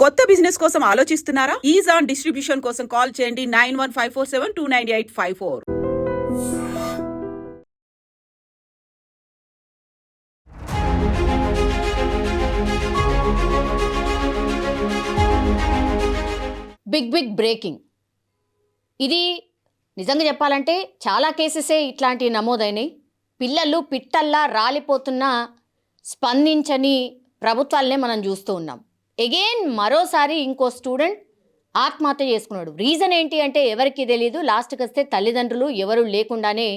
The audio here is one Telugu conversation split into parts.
కొత్త బిజినెస్ కోసం ఆలోచిస్తున్నారా? ఈజాన్ డిస్ట్రిబ్యూషన్ కోసం కాల్ చేయండి 9154729854. Big breaking. ఇది నిజంగా చెప్పాలంటే చాలా కేసెసే ఇట్లాంటివి నమోదైనవి. పిల్లలు పిట్టల్లా రాలిపోతున్న స్పందించని ప్రభుత్వాలనే మనం చూస్తూ ఉన్నాం. ఎగైన్ మరోసారి ఇంకో స్టూడెంట్ ఆత్మహత్య చేసుకున్నాడు. రీజన్ ఏంటి అంటే ఎవరికి తెలియదు. లాస్ట్కి వస్తే తల్లిదండ్రులు ఎవరు లేకుండానే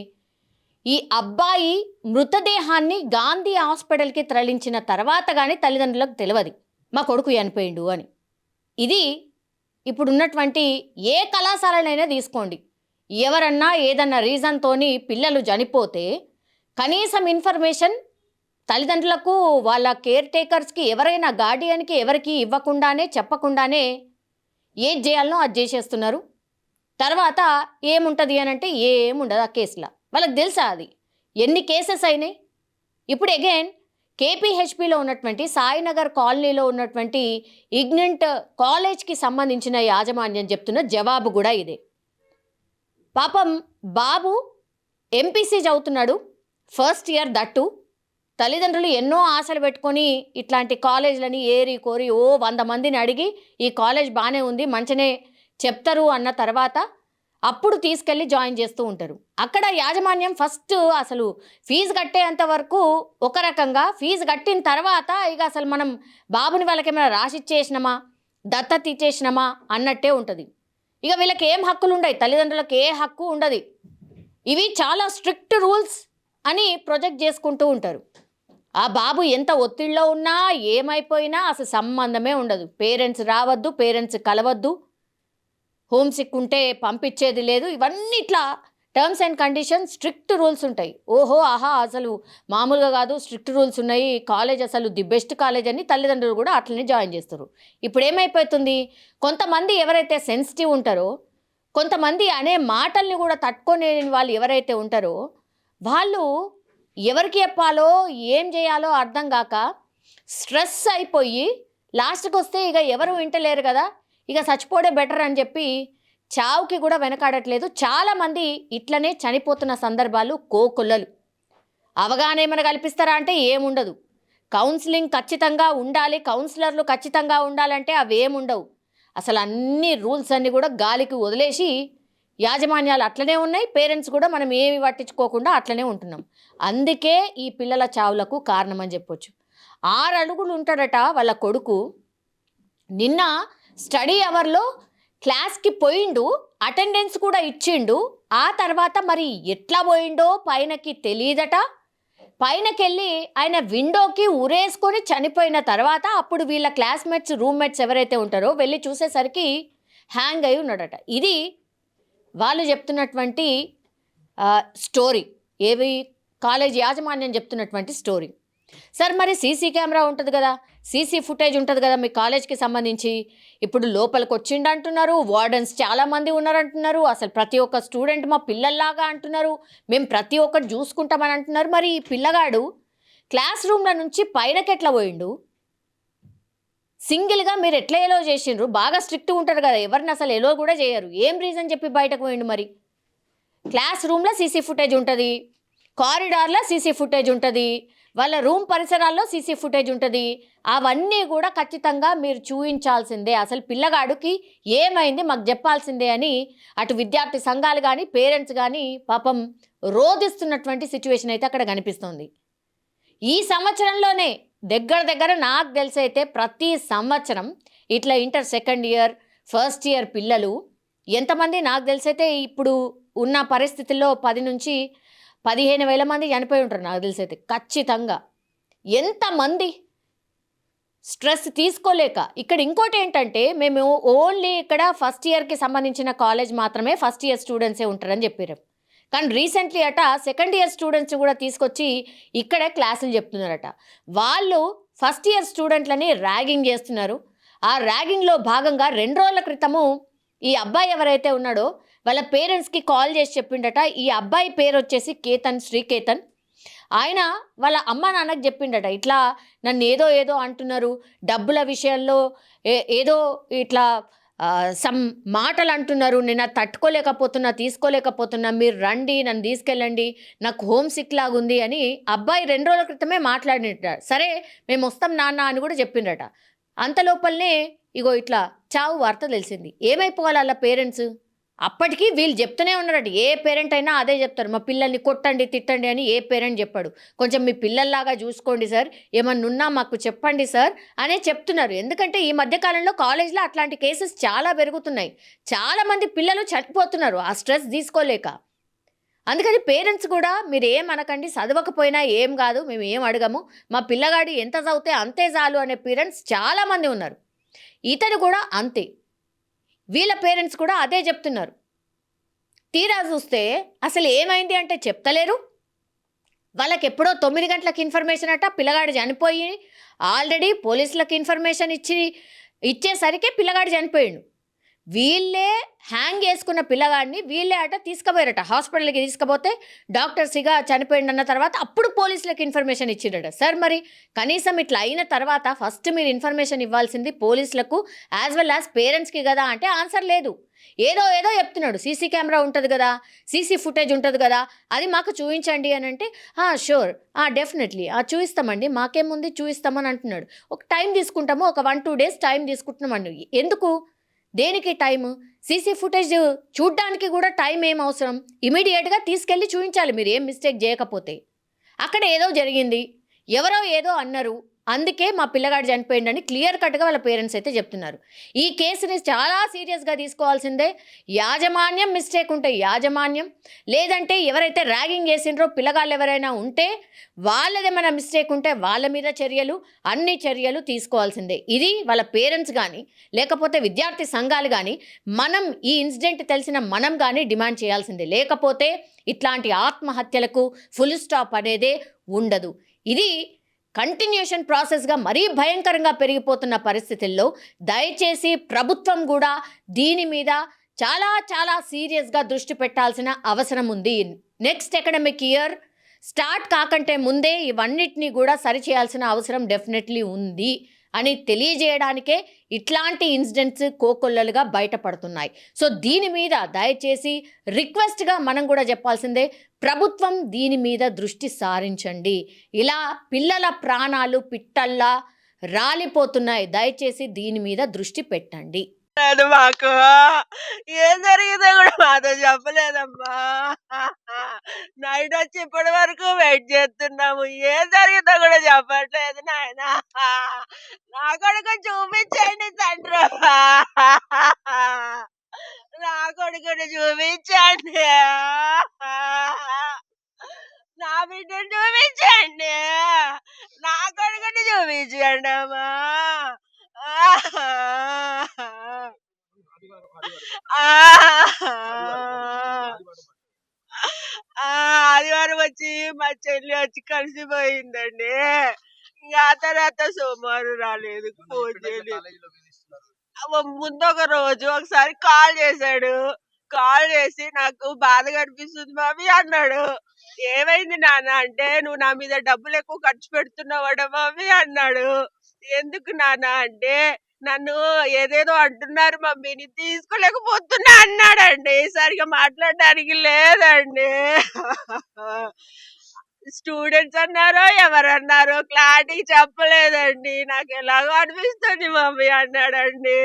ఈ అబ్బాయి మృతదేహాన్ని గాంధీ హాస్పిటల్కి తరలించిన తర్వాత కానీ తల్లిదండ్రులకు తెలియదు మా కొడుకు చనిపోయిండు అని. ఇది ఇప్పుడున్నటువంటి ఏ కళాశాలనైనా తీసుకోండి, ఎవరన్నా ఏదన్నా రీజన్తోని పిల్లలు చనిపోతే కనీసం ఇన్ఫర్మేషన్ తల్లిదండ్రులకు, వాళ్ళ కేర్ టేకర్స్కి, ఎవరైనా గార్డియన్కి ఎవరికి ఇవ్వకుండానే చెప్పకుండానే ఏది చేయాలనో అది చేసేస్తున్నారు. తర్వాత ఏముంటుంది అని అంటే ఏముండదు ఆ కేసులో. వాళ్ళకి తెలుసా అది ఎన్ని కేసెస్ అయినాయి. ఇప్పుడు అగైన్ కేపీహెచ్పిలో ఉన్నటువంటి సాయినగర్ కాలనీలో ఉన్నటువంటి ఇగ్నెంట్ కాలేజ్కి సంబంధించిన యాజమాన్యం చెప్తున్న జవాబు కూడా ఇదే. పాపం బాబు ఎంపీసీ చదువుతున్నాడు, ఫస్ట్ ఇయర్ దట్టు. తల్లిదండ్రులు ఎన్నో ఆశలు పెట్టుకొని ఇట్లాంటి కాలేజీలని ఏరి కోరి 100 మందిని అడిగి ఈ కాలేజ్ బాగానే ఉంది మంచినే చెప్తారు అన్న తర్వాత అప్పుడు తీసుకెళ్ళి జాయిన్ చేస్తూ ఉంటారు. అక్కడ యాజమాన్యం ఫస్ట్ అసలు ఫీజు కట్టేంత వరకు ఒక రకంగా, ఫీజు కట్టిన తర్వాత ఇక అసలు మనం బాబుని వాళ్ళకేమైనా రాసిచ్చేసినామా, దత్తత ఇచ్చేసినామా అన్నట్టే ఉంటుంది. ఇక వీళ్ళకి ఏం హక్కులు ఉండవు, తల్లిదండ్రులకు ఏ హక్కు ఉండదు. ఇవి చాలా స్ట్రిక్ట్ రూల్స్ అని ప్రొజెక్ట్ చేసుకుంటూ ఉంటారు. ఆ బాబు ఎంత ఒత్తిడిలో ఉన్నా ఏమైపోయినా అసలు సంబంధమే ఉండదు. పేరెంట్స్ రావద్దు, పేరెంట్స్ కలవద్దు, హోమ్ సిక్ ఉంటే పంపించేది లేదు. ఇవన్నీ ఇట్లా terms and conditions, strict rules ఉంటాయి. ఓహో ఆహా అసలు మామూలుగా కాదు, స్ట్రిక్ట్ రూల్స్ ఉన్నాయి, కాలేజ్ అసలు ది బెస్ట్ కాలేజ్ అని తల్లిదండ్రులు కూడా అట్లనే జాయిన్ చేస్తారు. ఇప్పుడు ఏమైపోతుంది, కొంతమంది ఎవరైతే సెన్సిటివ్ ఉంటారో, కొంతమంది అనే మాటల్ని కూడా తట్టుకోలేని వాళ్ళు ఎవరైతే ఉంటారో వాళ్ళు ఎవరికి చెప్పాలో ఏం చేయాలో అర్థం కాక స్ట్రెస్ అయిపోయి లాస్ట్కి వస్తే ఇక ఎవరు వింటలేరు కదా, ఇక చచ్చిపోవడే బెటర్ అని చెప్పి చావుకి కూడా వెనకాడట్లేదు. చాలామంది ఇట్లనే చనిపోతున్న సందర్భాలు కోకొల్లలు. అవగాహన ఏమైనా కల్పిస్తారా అంటే ఏముండదు. కౌన్సిలింగ్ ఖచ్చితంగా ఉండాలి, కౌన్సిలర్లు ఖచ్చితంగా ఉండాలంటే అవి ఏముండవు. అసలు అన్ని రూల్స్ అన్నీ కూడా గాలికి వదిలేసి యాజమాన్యాలు అట్లనే ఉన్నాయి, పేరెంట్స్ కూడా మనం ఏమి పట్టించుకోకుండా అట్లనే ఉంటున్నాం. అందుకే ఈ పిల్లల చావులకు కారణమని చెప్పొచ్చు. 6 అడుగులు ఉంటాడట వాళ్ళ కొడుకు. నిన్న స్టడీ అవర్లో క్లాస్కి పోయిండు, అటెండెన్స్ కూడా ఇచ్చిండు. ఆ తర్వాత మరి ఎట్లా పోయిండో పైనకి తెలియదట. పైనకెళ్ళి ఆయన విండోకి ఉరేసుకొని చనిపోయిన తర్వాత అప్పుడు వీళ్ళ క్లాస్మేట్స్, రూమ్మేట్స్ ఎవరైతే ఉంటారో వెళ్ళి చూసేసరికి హ్యాంగ్ అయి ఉన్నాడట. ఇది వాళ్ళు చెప్తున్నటువంటి స్టోరీ, ఏవి కాలేజ్ యాజమాన్యం చెప్తున్నటువంటి స్టోరీ. సార్ మరి సీసీ కెమెరా ఉంటుంది కదా, సీసీ ఫుటేజ్ ఉంటుంది కదా మీ కాలేజ్కి సంబంధించి, ఇప్పుడు లోపలికి వచ్చిండు అంటున్నారు, వార్డెన్స్ చాలామంది ఉన్నారంటున్నారు, అసలు ప్రతి ఒక్క స్టూడెంట్ మా పిల్లల్లాగా అంటున్నారు, మేము ప్రతి ఒక్కటి చూసుకుంటామని అంటున్నారు. మరి ఈ పిల్లగాడు క్లాస్ రూమ్ల నుంచి పైనకి ఎట్లా పోయిండు, సింగిల్గా మీరు ఎట్లా ఎలో చేసిండ్రు? బాగా స్ట్రిక్ట్ ఉంటారు కదా, ఎవరిని అసలు ఎలో కూడా చేయరు. ఏం రీజన్ చెప్పి బయటకు పోయిండు? మరి క్లాస్ రూమ్లో సీసీ ఫుటేజ్ ఉంటుంది, కారిడార్లో సీసీ ఫుటేజ్ ఉంటుంది, వాళ్ళ రూమ్ పరిసరాల్లో సీసీ ఫుటేజ్ ఉంటుంది. అవన్నీ కూడా ఖచ్చితంగా మీరు చూపించాల్సిందే. అసలు పిల్లగాడికి ఏమైంది మాకు చెప్పాల్సిందే అని అటు విద్యార్థి సంఘాలు కానీ పేరెంట్స్ కానీ పాపం రోధిస్తున్నటువంటి సిచ్యువేషన్ అయితే అక్కడ కనిపిస్తుంది. ఈ సంవత్సరంలోనే దగ్గర నాకు తెలిసైతే ప్రతి సంవత్సరం ఇట్లా inter second year, first year పిల్లలు ఎంతమంది నాకు తెలిసైతే ఇప్పుడు ఉన్న పరిస్థితుల్లో 10 నుంచి 15,000 మంది చనిపోయి ఉంటారు నాకు తెలిసైతే ఖచ్చితంగా. ఎంతమంది స్ట్రెస్ తీసుకోలేక. ఇక్కడ ఇంకోటి ఏంటంటే మేము ఓన్లీ ఇక్కడ ఫస్ట్ ఇయర్కి సంబంధించిన కాలేజ్ మాత్రమే ఫస్ట్ ఇయర్ స్టూడెంట్సే ఉంటారని చెప్పారు. కానీ రీసెంట్లీ అట సెకండ్ ఇయర్ స్టూడెంట్స్ కూడా తీసుకొచ్చి ఇక్కడే క్లాసులు చెప్తున్నారట. వాళ్ళు ఫస్ట్ ఇయర్ స్టూడెంట్లని ర్యాగింగ్ చేస్తున్నారు. ఆ ర్యాగింగ్లో భాగంగా 2 రోజుల క్రితము ఈ అబ్బాయి ఎవరైతే ఉన్నాడో వాళ్ళ పేరెంట్స్కి కాల్ చేసి చెప్పిండట. ఈ అబ్బాయి పేరు వచ్చేసి కేతన్, శ్రీకేతన్. ఆయన వాళ్ళ అమ్మ నాన్నకు చెప్పిండట, ఇట్లా నన్ను ఏదో ఏదో అంటున్నారు, డబ్బుల విషయంలో ఏదో ఇట్లా సమ్ మాటలు అంటున్నారు, నేను అది తట్టుకోలేకపోతున్నా, తీసుకోలేకపోతున్నా, మీరు రండి, నన్ను తీసుకెళ్ళండి, నాకు హోమ్ సిక్ లాగుంది అని అబ్బాయి 2 రోజుల క్రితమే మాట్లాడినట. సరే మేము వస్తాం నాన్న అని కూడా చెప్పిండట. అంత లోపలనే ఇగో ఇట్లా చావు వార్త తెలిసింది. ఏమైపోవాలి వాళ్ళ పేరెంట్స్? అప్పటికి వీళ్ళు చెప్తూనే ఉన్నారట, ఏ పేరెంట్ అయినా అదే చెప్తారు, మా పిల్లల్ని కొట్టండి తిట్టండి అని ఏ పేరెంట్ చెప్పాడు. కొంచెం మీ పిల్లల్లాగా చూసుకోండి సార్, ఏమన్నా ఉన్నా మాకు చెప్పండి సార్ అనే చెప్తున్నారు. ఎందుకంటే ఈ మధ్యకాలంలో కాలేజ్లో అట్లాంటి కేసెస్ చాలా పెరుగుతున్నాయి. చాలామంది పిల్లలు చనిపోతున్నారు ఆ స్ట్రెస్ తీసుకోలేక. అందుకని పేరెంట్స్ కూడా మీరు ఏమనకండి, చదవకపోయినా ఏం కాదు, మేము ఏం అడగము, మా పిల్లగాడు ఎంత చదివితే అంతే చాలు అనే పేరెంట్స్ చాలామంది ఉన్నారు. ఇతను కూడా అంతే, వీళ్ళ పేరెంట్స్ కూడా అదే చెప్తున్నారు. తీరా చూస్తే అసలు ఏమైంది అంటే చెప్తలేరు. వాళ్ళకి ఎప్పుడో 9 గంటలకు ఇన్ఫర్మేషన్ అట, పిల్లగాడు చనిపోయి ఆల్రెడీ పోలీసులకు ఇన్ఫర్మేషన్ ఇచ్చేసరికి పిల్లగాడు చనిపోయిండు. వీళ్ళే హ్యాంగ్ చేసుకున్న పిల్లగాడిని వీళ్ళే అట తీసుకుపోయారట హాస్పిటల్కి. తీసుకుపోతే డాక్టర్స్ ఇక చనిపోయింది అన్న తర్వాత అప్పుడు పోలీసులకు ఇన్ఫర్మేషన్ ఇచ్చిండట. సార్ మరి కనీసం ఇట్లా అయిన తర్వాత ఫస్ట్ మీరు ఇన్ఫర్మేషన్ ఇవ్వాల్సింది పోలీసులకు యాజ్ వెల్ యాజ్ పేరెంట్స్కి కదా అంటే ఆన్సర్ లేదు. ఏదో ఏదో చెప్తున్నాడు, సీసీ కెమెరా ఉంటుంది కదా, సీసీ ఫుటేజ్ ఉంటుంది కదా, అది మాకు చూపించండి అని అంటే షూర్, డెఫినెట్లీ చూపిస్తామండి, మాకేముంది చూపిస్తామని అంటున్నాడు. ఒక టైం తీసుకుంటాము, ఒక 1-2 డేస్ టైం తీసుకుంటున్నామండి. ఎందుకు, దేనికి టైము? సీసీ ఫుటేజ్ చూడ్డానికి కూడా టైం ఏం అవసరం? ఇమీడియట్గా తీసుకెళ్ళి చూపించాలి మీరు ఏం మిస్టేక్ చేయకపోతే. అక్కడ ఏదో జరిగింది, ఎవరో ఏదో అన్నారు, అందుకే మా పిల్లగాడు చనిపోయిందని క్లియర్ కట్గా వాళ్ళ పేరెంట్స్ అయితే చెప్తున్నారు. ఈ కేసుని చాలా సీరియస్గా తీసుకోవాల్సిందే. యాజమాన్యం మిస్టేక్ ఉంటే యాజమాన్యం, లేదంటే ఎవరైతే ర్యాగింగ్ చేసిండ్రో పిల్లగాళ్ళు ఎవరైనా ఉంటే వాళ్ళదేమైనా మిస్టేక్ ఉంటే వాళ్ళ మీద చర్యలు, అన్ని చర్యలు తీసుకోవాల్సిందే. ఇది వాళ్ళ పేరెంట్స్ కానీ లేకపోతే విద్యార్థి సంఘాలు కానీ మనం ఈ ఇన్సిడెంట్ తెలిసిన మనం కానీ డిమాండ్ చేయాల్సిందే. లేకపోతే ఇట్లాంటి ఆత్మహత్యలకు ఫుల్ స్టాప్ అనేదే ఉండదు. ఇది కంటిన్యూషన్ ప్రాసెస్గా మరీ భయంకరంగా పెరిగిపోతున్న పరిస్థితుల్లో దయచేసి ప్రభుత్వం కూడా దీని మీద చాలా చాలా సీరియస్గా దృష్టి పెట్టాల్సిన అవసరం ఉంది. నెక్స్ట్ అకాడమిక్ ఇయర్ స్టార్ట్ కాకంటే ముందే ఇవన్నిటినీ కూడా సరిచేయాల్సిన అవసరం డెఫినెట్లీ ఉంది అని తెలియజేయడానికే ఇట్లాంటి ఇన్సిడెంట్స్ కోకొల్లలుగా బయటపడుతున్నాయి. సో దీని మీద దయచేసి రిక్వెస్ట్గా మనం కూడా చెప్పాల్సిందే, ప్రభుత్వం దీని మీద దృష్టి సారించండి. ఇలా పిల్లల ప్రాణాలు పిట్టల్లా రాలిపోతున్నాయి, దయచేసి దీని మీద దృష్టి పెట్టండి. మాకు ఏం జరిగిందో కూడా మాతో చెప్పలేదమ్మా. నైట్ వచ్చి ఇప్పటి వరకు వెయిట్ చేస్తున్నాము, ఏం జరిగిందో కూడా చెప్పట్లేదు నాయన. నా కొడుకు చూపించండి తండ్రి, నా కొడుకుని చూపించండి, నా బిడ్డను చూపించండి, నా కొడుకుని చూపించండి అమ్మా. ఆదివారం వచ్చి మా చెల్లి వచ్చి కలిసిపోయిందండి. ఇంకా ఆ తర్వాత సోమవారం రాలేదు, ఫోన్ చేయలేదు. ముందు ఒక రోజు ఒకసారి కాల్ చేశాడు, కాల్ చేసి నాకు బాధగా అనిపిస్తుంది మమ్మీ అన్నాడు. ఏమైంది నాన్న అంటే, నువ్వు నా మీద డబ్బులు ఎక్కువ ఖర్చు పెడుతున్నావాడ మమ్మీ అన్నాడు. ఎందుకు నాన్న అంటే, నన్ను ఏదేదో అంటున్నారు మమ్మీ, నీ తీసుకోలేకపోతున్నా అన్నాడండి. సరిగా మాట్లాడడానికి లేదండి. స్టూడెంట్స్ అన్నారో ఎవరన్నారో క్లారిటీ చెప్పలేదండి. నాకు ఎలాగో అనిపిస్తుంది మమ్మీ అన్నాడండి.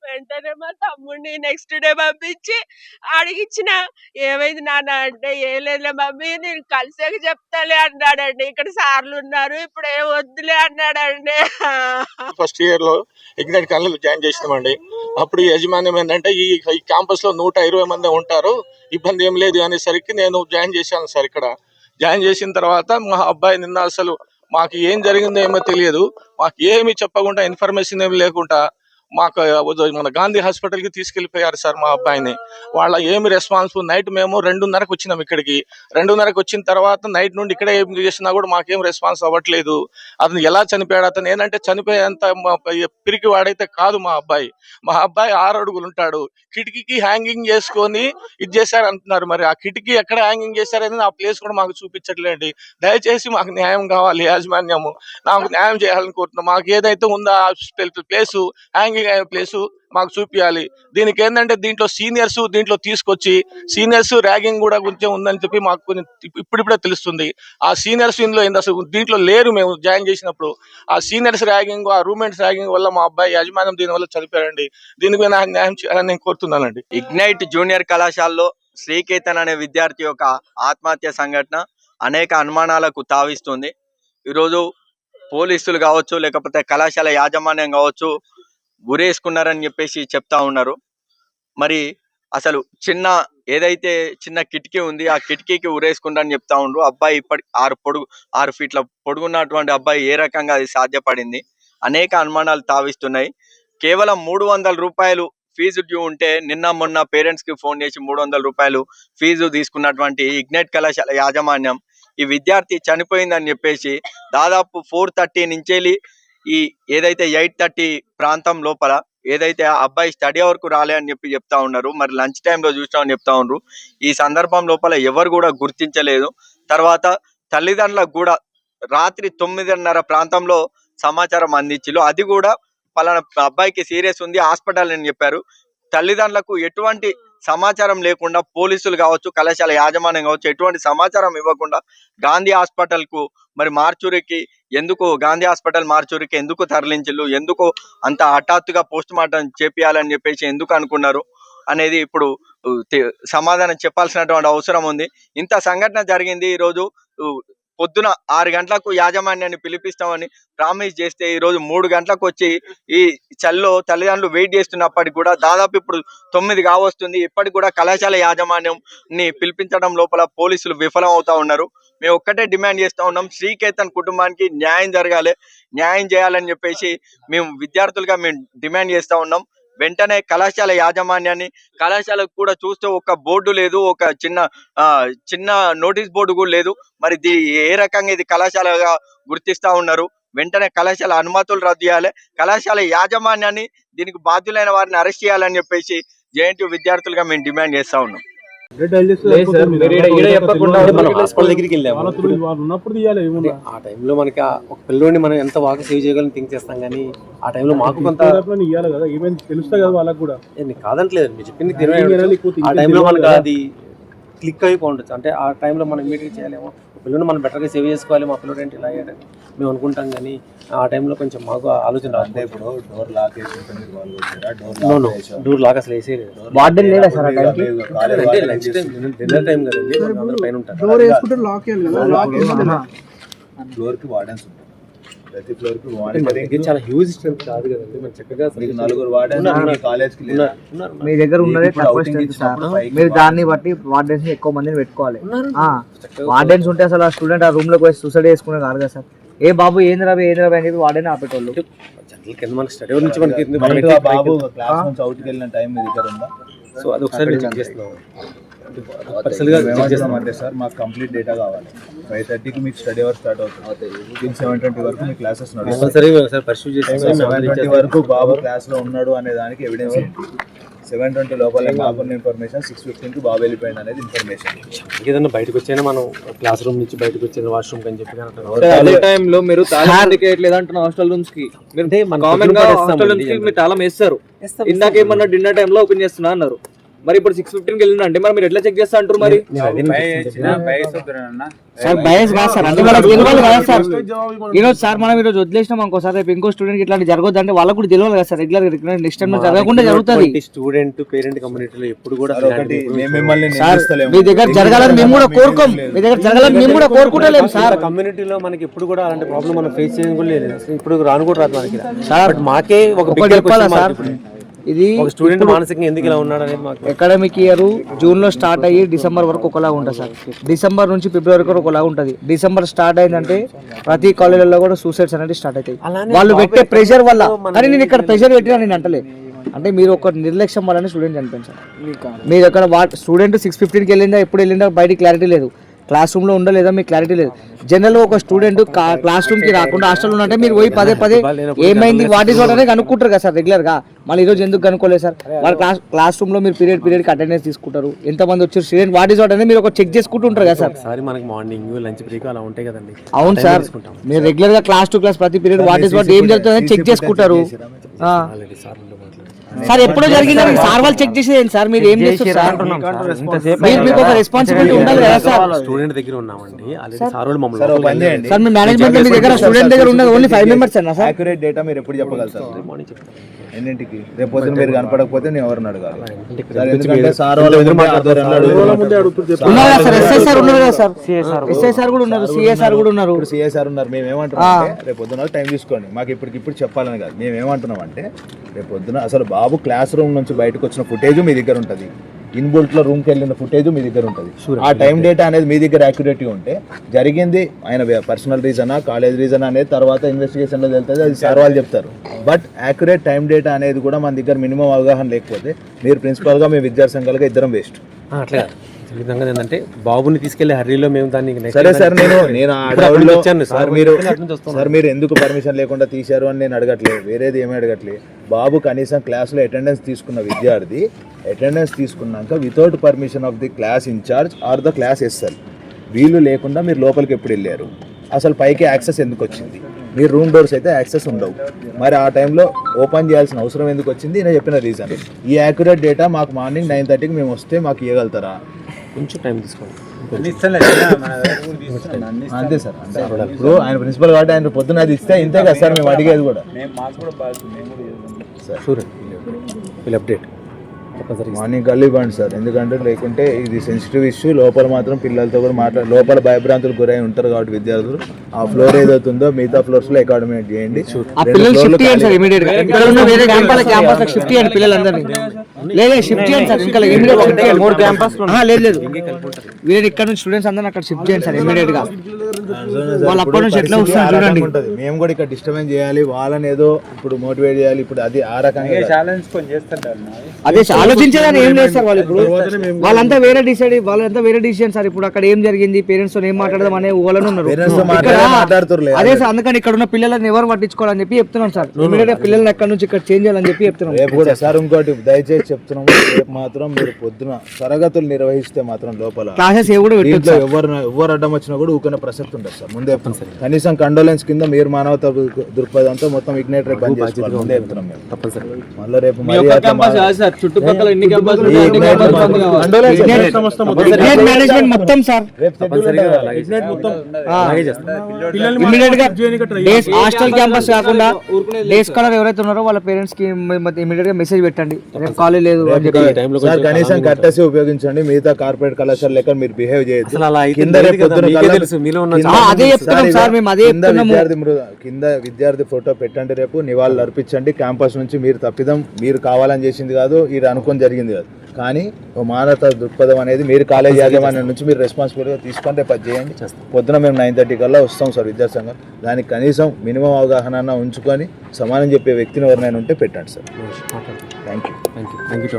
వెంటనే మా తమ్ముడిని నెక్స్ట్ డే పంపించి అడిగిచ్చిన, ఏమైంది నాన్న అంటే, ఏం లేదులే మమ్మీ నేను కలిసాక చెప్తాలే అన్నాడండి. ఇక్కడ సార్లు ఉన్నారు, ఇప్పుడు ఏం వద్దులే అన్నాడండి. ఫస్ట్ ఇయర్ లో ఇగ్నైట్ కాలేజ్ జాయిన్ చేసినామండి. అప్పుడు యాజమాన్యం ఏంటంటే, ఈ క్యాంపస్ లో 120 మంది ఉంటారు, ఇబ్బంది ఏం లేదు అనేసరికి నేను జాయిన్ చేశాను సార్. ఇక్కడ జాయిన్ చేసిన తర్వాత మా అబ్బాయి నిన్న అసలు మాకు ఏం జరిగిందో ఏమో తెలియదు, మాకు ఏమి చెప్పకుండా ఇన్ఫర్మేషన్ ఏమి లేకుండా మాకు మన గాంధీ హాస్పిటల్కి తీసుకెళ్ళిపోయారు సార్ మా అబ్బాయిని. వాళ్ళ ఏమి రెస్పాన్సిబుల్. నైట్ మేము 2:30కు వచ్చినాం ఇక్కడికి. 2:30కు వచ్చిన తర్వాత నైట్ నుండి ఇక్కడే ఏం చేసినా కూడా మాకేం రెస్పాన్స్ అవ్వట్లేదు. అతను ఎలా చనిపోయాడు? అతను ఏంటంటే చనిపోయేంత పిరికి వాడైతే కాదు మా అబ్బాయి. మా అబ్బాయి 6 అడుగులు ఉంటాడు. కిటికీకి హ్యాంగింగ్ చేసుకొని ఇది చేశారు అంటున్నారు. మరి ఆ కిటికీ ఎక్కడ హ్యాంగింగ్ చేశారని ఆ ప్లేస్ కూడా మాకు చూపించట్లేండి. దయచేసి మాకు న్యాయం కావాలి. యాజమాన్యము నాకు న్యాయం చేయాలని కోరుతున్నాం. మాకు ఏదైతే ఉందో ఆ ప్లేసు హ్యాంగింగ్ అయ్యే ప్లేసు మాకు చూపించాలి. దీనికి ఏంటంటే దీంట్లో దీంట్లో తీసుకొచ్చి సీనియర్స్ ర్యాగింగ్ కూడా కొంచెం ఉందని చెప్పి మాకు కొంచెం ఇప్పుడిప్పుడే తెలుస్తుంది. ఆ సీనియర్స్ ఇందులో అసలు దీంట్లో లేరు. మేము జాయిన్ చేసినప్పుడు ఆ సీనియర్స్ ర్యాగింగ్, ఆ రూమ్మేట్స్ ర్యాగింగ్ వల్ల మా అబ్బాయి యాజమాన్యం దీని వల్ల చనిపోయాడండి. దీనికి నాకు న్యాయం చేయాలని నేను కోరుతున్నానండి. ఇగ్నైట్ జూనియర్ కళాశాలలో శ్రీకేతన్ అనే విద్యార్థి యొక్క ఆత్మహత్య సంఘటన అనేక అనుమానాలకు తావిస్తుంది. ఈరోజు పోలీసులు కావచ్చు, లేకపోతే కళాశాల యాజమాన్యం కావచ్చు, గురేసుకున్నారని చెప్పేసి చెప్తా ఉన్నారు. మరి అసలు ఏదైతే చిన్న కిటికీ ఉంది, ఆ కిటికీకి ఉరేసుకుంటారని చెప్తా ఉండ్రు. అబ్బాయి ఇప్పటి 6 ఫీట్ల పొడుగున్నటువంటి అబ్బాయి ఏ రకంగా అది సాధ్యపడింది? అనేక అనుమానాలు తావిస్తున్నాయి. కేవలం 300 రూపాయలు ఫీజు డ్యూ ఉంటే నిన్న మొన్న పేరెంట్స్ కి ఫోన్ చేసి 300 రూపాయలు ఫీజు తీసుకున్నటువంటి ఇగ్నైట్ కళాశాల యాజమాన్యం ఈ విద్యార్థి చనిపోయిందని చెప్పేసి దాదాపు 4:30 నుంచి ఈ ఏదైతే 8:30 ప్రాంతం లోపల ఏదైతే అబ్బాయి స్టడీ అవర్కు రాలే అని చెప్తా ఉన్నారు. మరి లంచ్ టైంలో చూసినామని చెప్తా ఉన్నారు. ఈ సందర్భం లోపల ఎవరు కూడా గుర్తించలేదు. తర్వాత తల్లిదండ్రులకు కూడా రాత్రి 9:30 ప్రాంతంలో సమాచారం అందించారు. అది కూడా పలానా అబ్బాయికి సీరియస్ ఉంది, హాస్పిటల్ అని చెప్పారు. తల్లిదండ్రులకు ఎటువంటి సమాచారం లేకుండా పోలీసులు కావచ్చు, కళాశాల యాజమాన్యం కావచ్చు, ఎటువంటి సమాచారం ఇవ్వకుండా గాంధీ హాస్పిటల్ కు మరి గాంధీ హాస్పిటల్ మార్చూరికి ఎందుకు తరలించారు, ఎందుకు అంత హఠాత్తుగా పోస్ట్ మార్టం చేపియాలని చెప్పేసి ఎందుకు అనుకున్నారు అనేది ఇప్పుడు సమాధానం చెప్పాల్సినటువంటి అవసరం ఉంది. ఇంత సంఘటన జరిగింది. ఈరోజు పొద్దున 6 గంటలకు యాజమాన్యాన్ని పిలిపిస్తామని ప్రామిస్ చేస్తే ఈరోజు 3 గంటలకు వచ్చి ఈ చల్లో తల్లిదండ్రులు వెయిట్ చేస్తున్నప్పటికి కూడా దాదాపు ఇప్పుడు 9 కావస్తుంది. ఇప్పటికి కూడా కళాశాల యాజమాన్యంని పిలిపించడం లోపల పోలీసులు విఫలం అవుతా ఉన్నారు. మేము ఒక్కటే డిమాండ్ చేస్తా ఉన్నాం, శ్రీకేతన్ కుటుంబానికి న్యాయం జరగాలి, న్యాయం చేయాలని చెప్పేసి మేము విద్యార్థులుగా డిమాండ్ చేస్తా ఉన్నాం. వెంటనే కళాశాల యాజమాన్యాన్ని, కళాశాలకు కూడా చూస్తే ఒక బోర్డు లేదు, ఒక చిన్న నోటీస్ బోర్డు కూడా లేదు. మరి ఏ రకంగా ఇది కళాశాలగా గుర్తిస్తా ఉన్నారు? వెంటనే కళాశాల అనుమతులు రద్దు చేయాలి, కళాశాల యాజమాన్యాన్ని దీనికి బాధ్యులైన వారిని అరెస్ట్ చేయాలని చెప్పేసి జేఎన్టీయూ విద్యార్థులుగా మేము డిమాండ్ చేస్తా ఉన్నాం. ఆ టైంలో మనకి ఒక పిల్లోని మనం ఎంత బాగా సేవ్ చేయగలని థింక్ చేస్తాం, కానీ ఆ టైంలో మాకు కొంత కాదంటలేదు. మీరు చెప్పింది ఆ టైంలో మనకు అది క్లిక్ అయిపోవచ్చు. అంటే ఆ టైంలో మనం ఇమీడియట్గా చేయలేము, పిల్లల్ని మనం బెటర్గా సేవ్ చేసుకోవాలి, మా పిల్లలు ఏంటి ఇలా అయ్యాడని మేము అనుకుంటాం. కానీ ఆ టైంలో కొంచెం మాకు ఆలోచన రాదు. ఇప్పుడు డోర్ లాక్ అసలు వేసేయలేదు. అంటే లంచ్ టైం, డిన్నర్ టైం కదండి, అందరూ పైన ఉంటారు. ఫ్లోర్ కి వార్డెన్స్ ఉంటారు, ప్రతి ఫ్లోర్ కి వార్డెన్. చాలా హ్యూజ్ స్ట్రెంత్ కాదు కదండి, మనం చక్కగా 4 వార్డెన్స్ కాలేజ్ కి మీ దగ్గర ఉన్నదే తక్కువ స్ట్రెంత్ సార్. మీరు దాన్ని బట్టి వార్డెన్స్ ఎక్కువ మందిని పెట్టుకోవాలి. వార్డెన్స్ ఉంటే అసలు ఆ స్టూడెంట్ ఆ రూమ్ లోకి పోయి సూసైడ్ చేసుకునే కాదు కదా సార్. ఏ బాబు ఏంది రాబే అని చెప్పి వార్డెన్ ఆపేటోళ్ళు. జనరల్ కింద మనకి స్టడీ నుంచి మనకి బాబు క్లాస్ నుంచి అవుట్కి వెళ్ళిన టైం మీ దగ్గర ఉందా? సో అది ఒకసారి చెక్ చేస్తున్నాం. అంటే సార్ మాకు కంప్లీట్ డేటా కావాలి. 5:30కి మీకు స్టడీ అవర్ స్టార్ట్ అవుతుంది, 7:20 వరకు మీ క్లాసెస్ నడుస్తాయి. 7:20 వరకు బాబు క్లాస్ లో ఉన్నాడు అనే దానికి ఎవిడెన్స్. 7:20 లోపల బాబున్న ఇన్ఫర్మేషన్, 6:15కి బాబు వెళ్ళిపోయింది అనేది ఇన్ఫర్మేషన్. ఏదన్నా బయటకు వచ్చాయినా మనం క్లాస్ రూమ్ నుంచి బయటకు వచ్చేది వాష్రూమ్ అని చెప్పి అదే టైంలో మీరు తాళం లేదంటున్న హాస్టల్ రూమ్స్ కి మీరు తాళం వేస్తారు. ఇందాకేమన్నా డిన్నర్ టైంలో ఓపెన్ చేస్తున్నా అన్నారు. మరి ఇప్పుడు 6:15కి వెళ్ళినంటే మరి మీరు ఎట్లా చెక్ చేస్తా అంటారు? మరి ఈరోజు సార్ మనం ఈరోజు వదిలేసినాం అనుకోసారి రేపు ఇంకో స్టూడెంట్ ఇట్లాంటి జరగదు అంటే వాళ్ళకు కూడా తెలియదు కదా సార్. రెగ్యులర్ నెక్స్ట్ టైం జరగకుండా జరుగుతుంది. స్టూడెంట్ పేరెంట్ కమ్యూనిటీలో ఎప్పుడు కూడా మీ దగ్గర జరగాలని మేము కూడా కోరుకోం, మీ దగ్గర జరగాలని మేము కూడా కోరుకుంటలేము సార్. కమ్యూనిటీలో మనకి ఎప్పుడు కూడా అలాంటి ప్రాబ్లం మనం ఫేస్ చేయడం కూడా లేదు. ఇప్పుడు రాను కూడా రాదు మనకి సార్. మాకే ఒక చెప్పాలా సార్, ఇది ఒక స్టూడెంట్ మానసికంగా ఎందుకు ఇలా ఉన్నాడు అనేది మాకు అకాడమిక్ ఇయర్ జూన్లో స్టార్ట్ అయ్యి డిసెంబర్ వరకు ఒకలాగా ఉంటుంది సార్. డిసెంబర్ నుంచి ఫిబ్రవరి వరకు ఒకలాగా ఉంటుంది. డిసెంబర్ స్టార్ట్ అయిందంటే ప్రతి కాలేజీలలో కూడా సూసైడ్స్ అనేది స్టార్ట్ అవుతాయి. వాళ్ళు పెట్టే ప్రెషర్ వల్ల. కానీ నేను ఇక్కడ ప్రెషర్ పెట్టినా నేను అంటలే, అంటే మీరు ఒక నిర్లక్ష్యం వల్లనే స్టూడెంట్ చనిపోయింది సార్. మీరు అక్కడ స్టూడెంట్ 6:15కి వెళ్ళిందా, ఎప్పుడు వెళ్ళిందా బయటికి క్లారిటీ లేదు, క్లాస్ రూమ్లో ఉండలేదా మీకు క్లారిటీ లేదు. జనరల్గా ఒక స్టూడెంట్ క్లాస్ రూమ్కి రాకుండా హాస్టల్లో ఉన్నట్టే మీరు పోయి పదే ఏమైంది వాట్ ఈస్ వాట్ అనేది కనుక్కుంటారు కదా సార్ రెగ్యులర్గా. మళ్ళీ ఈరోజు ఎందుకు కనుక్కోలేదు సార్? వాళ్ళ క్లాస్ రూమ్లో మీరు పీరియడ్కి అటెండెన్స్ తీసుకుంటారు, ఎంతమంది వచ్చారు స్టూడెంట్ వాట్ ఈస్ వాట్ అనేది మీరు ఒక చెక్ చేసుకుంటూ ఉంటారు కదా సార్. సారీ మనకి మార్నింగ్ లంచ్ బ్రేక్ అలా ఉంటాయి కదండి. అవును సార్, మీరు రెగ్యులర్గా క్లాస్ టు క్లాస్ ప్రతి పీరియడ్ వాట్ ఈస్ వాట్ ఏం జరుగుతుందని చెక్ చేసుకుంటారు సార్. ఎప్పుడో జరిగిందా సార్ వాళ్ళు చెక్ చేసేది సార్, మీరు ఏం చేస్తారు సార్? మీకు ఒక రెస్పాన్సిబిలిటీ ఉండాలి కదా సార్. స్టూడెంట్ దగ్గర ఉన్నామండి సార్ వాళ్ళు మమ్మల్ని సార్ మీ మేనేజ్మెంట్ మీ దగ్గర స్టూడెంట్ దగ్గర ఉన్నది ఓన్లీ 5 మెంబర్స్ అన్నా సార్. యాక్యురేట్ డేటా మీరు ఎప్పుడు చెప్పగలుగుతారు? ఎన్నింటికి? రేపు పొద్దున మీరు కనపడకపోతే నేను ఎవరిని అడగాలి? ఎందుకంటే సార్ వాళ్ళు ఉన్నారు సార్, ఎస్ఐ సార్ ఉన్నారు కదా సార్, ఎస్ఐ సార్ కూడా ఉన్నారు, సిఎస్ఆర్ కూడా ఉన్నారు. ఇప్పుడు సిఎస్ఆర్ ఉన్నారు. మేము ఏమంటున్నాం అంటే రేపు పొద్దున టైం తీసుకోండి, మాకు ఇప్పటికిప్పుడు చెప్పాలని కాదు. మేము ఏమంటున్నాం అంటే రేపు పొద్దున అసలు బాబు క్లాస్ రూమ్ నుంచి బయటకు వచ్చిన ఫుటేజ్ మీ దగ్గర ఉంటుంది, ఇన్బుల్ట్లో రూమ్కి వెళ్ళిన ఫుటేజ్ మీ దగ్గర ఉంటుంది. ఆ టైం డేటా అనేది మీ దగ్గర యాక్యురేట్గా ఉంటే జరిగింది ఆయన పర్సనల్ రీజనా కాలేజ్ రీజన్ అనేది తర్వాత ఇన్వెస్టిగేషన్లో తెలుస్తుంది, అది సార్ వాళ్ళు చెప్తారు. బట్ యాక్యురేట్ టైం డేటా అనేది కూడా మన దగ్గర మినిమం అవగాహన లేకపోతే మీరు ప్రిన్సిపల్గా మీ విద్యార్థి సంఘాలుగా ఇద్దరం వేస్ట్. అట్లా విధంగా ఏంటంటే బాబుని తీసుకెళ్లే హర్రీలో మేము దాన్ని సరే సార్, నేను సార్ మీరు ఎందుకు పర్మిషన్ లేకుండా తీశారు అని నేను అడగట్లేదు, వేరేది ఏమీ అడగట్లేదు. బాబు కనీసం క్లాస్లో అటెండెన్స్ తీసుకున్న విద్యార్థి అటెండెన్స్ తీసుకున్నాక without permission of the class in charge or the class SL వీళ్ళు లేకుండా మీరు లోపలికి ఎప్పుడు వెళ్ళారు? అసలు పైకి యాక్సెస్ ఎందుకు వచ్చింది? మీరు రూమ్ డోర్స్ అయితే యాక్సెస్ ఉండవు, మరి ఆ టైంలో ఓపెన్ చేయాల్సిన అవసరం ఎందుకు వచ్చింది? నేను చెప్పిన రీజన్. ఈ యాక్యురేట్ డేటా మాకు మార్నింగ్ 9:30కి మేము వస్తే మాకు ఇవ్వగలుగుతారా? కొంచెం టైం తీసుకోండి. అంతే సార్, ఇప్పుడు ఆయన ప్రిన్సిపల్ కాబట్టి ఆయన పొద్దున అది ఇస్తే ఇంతే కదా సార్ మేము అడిగేది కూడా. అప్డేట్ మార్నింగ్ కళ్ళు ఇవ్వండి సార్, ఎందుకంటే లేకుంటే ఇది సెన్సిటివ్ ఇష్యూ. లోపల మాత్రం పిల్లలతో కూడా లోపల భయభ్రాంతులు గురై ఉంటారు కాబట్టి విద్యార్థులు ఆ ఫ్లోర్ ఏదవుతుందో మిగతా ఫ్లోర్స్ లో అకామిడేట్ చేయండి. వీళ్ళు ఇక్కడ నుంచి స్టూడెంట్స్ అందరూ అక్కడ షిఫ్ట్ చేయండి సార్ ఇమీడియట్ గా. వాళ్ళు అప్పటి నుంచి ఎట్లా వస్తారు చూడండి. మేము కూడా ఇక్కడ డిస్టర్బెన్స్ చేయాలి, వాళ్ళని ఏదో ఇప్పుడు మోటివేట్ చేయాలి. ఇప్పుడు అది ఆ రకంగా అదే ఆలోచించేదని ఏం లేదు సార్. వాళ్ళు ఇప్పుడు వాళ్ళంతా వేరే డిసిషన్ సార్. ఇప్పుడు అక్కడ ఏం జరిగింది, పేరెంట్స్ తో ఏం మాట్లాడదాం అనే వాళ్ళని ఉన్నారు. అదే సార్, అందుకని ఇక్కడ ఉన్న పిల్లలని ఎవరు పట్టించుకోవాలని చెప్పి చెప్తున్నాం సార్. ఇమీడియట్ గా పిల్లల్ని అక్కడ నుంచి ఇక్కడ చేంజ్ చేయాలని చెప్పి చెప్తున్నాం. రేపు కూడా సార్ ఇంకోటి దయచేసి చెప్తున్నాము, రేపు మాత్రం మీరు పొద్దున తరగతులు నిర్వహిస్తే మాత్రం లోపల క్లాసెస్ ఎవరు అడ్డం వచ్చినా కూడా ఊకనే ప్రసక్తి ఉండదు సార్. ముందే కనీసం కండోలెన్స్ కింద మీరు మానవత దృక్పథంతో మొత్తం ఇగ్నేటర్ బంద్ చేసుకోవాలి. ముందే చెప్తున్నాం మేము. మళ్ళీ రేపు చుట్టుపక్కల మేనేజ్మెంట్ మొత్తం సార్ హాస్టల్ క్యాంపస్ కాకుండా డే స్కాలర్ ఎవరైతే ఉన్నారో వాళ్ళ పేరెంట్స్ కి ఇమీడియట్ గా మెసేజ్ పెట్టండి, రేపు కాలేజ్ లేదు అని చెప్పి. కనీసం కట్టేసి ఉపయోగించండి. మిగతా కార్పొరేట్ కళాశాల లెక్క మీరు బిహేవ్ చేయొచ్చు. అదే చెప్తున్నాం సార్ మేము, అదే కింద విద్యార్థి ఫోటో పెట్టండి, రేపు నివాళులు అర్పించండి. క్యాంపస్ నుంచి మీరు తప్పిదం మీరు కావాలని చేసింది కాదు, ఇది అనుకొని జరిగింది కాదు. కానీ మానవత దృక్పథం అనేది మీరు కాలేజ్ యాజమాన్యం నుంచి మీరు రెస్పాన్సిబిలిటీగా తీసుకొని రేపు అది చేయండి. పొద్దున మేము 9:30 కల్లా వస్తాం సార్ విద్యార్థి సంఘం. దానికి కనీసం మినిమం అవగాహన ఉంచుకొని సమానం చెప్పే వ్యక్తిని ఎవరినైనా ఉంటే పెట్టండి సార్. Thank you.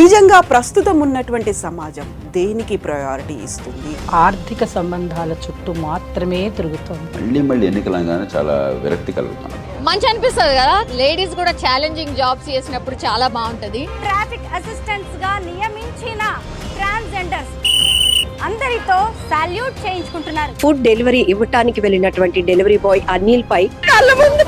నిజంగా ప్రస్తుతం ఉన్నటువంటి సమాజం దేనికి ప్రయారిటీ ఇస్తుంది? ఆర్థిక సంబంధాల చుట్టూ మాత్రమే తిరుగుతుంది. మళ్ళీ ఎన్నికలంగానే చాలా విరక్తి కలుగుతాను. మంచి అనిపిస్తుంది కదా, లేడీస్ కూడా ఛాలెంజింగ్ జాబ్స్ చేసినప్పుడు చాలా బాగుంటది. ట్రాఫిక్ అసిస్టెంట్స్ గా నియమించిన ట్రాన్స్జెండర్స్ అందరితో సాల్యూట్ చేయించుకుంటున్నారు. ఫుడ్ డెలివరీ ఇవ్వటానికి వెళ్ళినటువంటి డెలివరీ బాయ్ అనిల్ పై కళ్ళ ముందు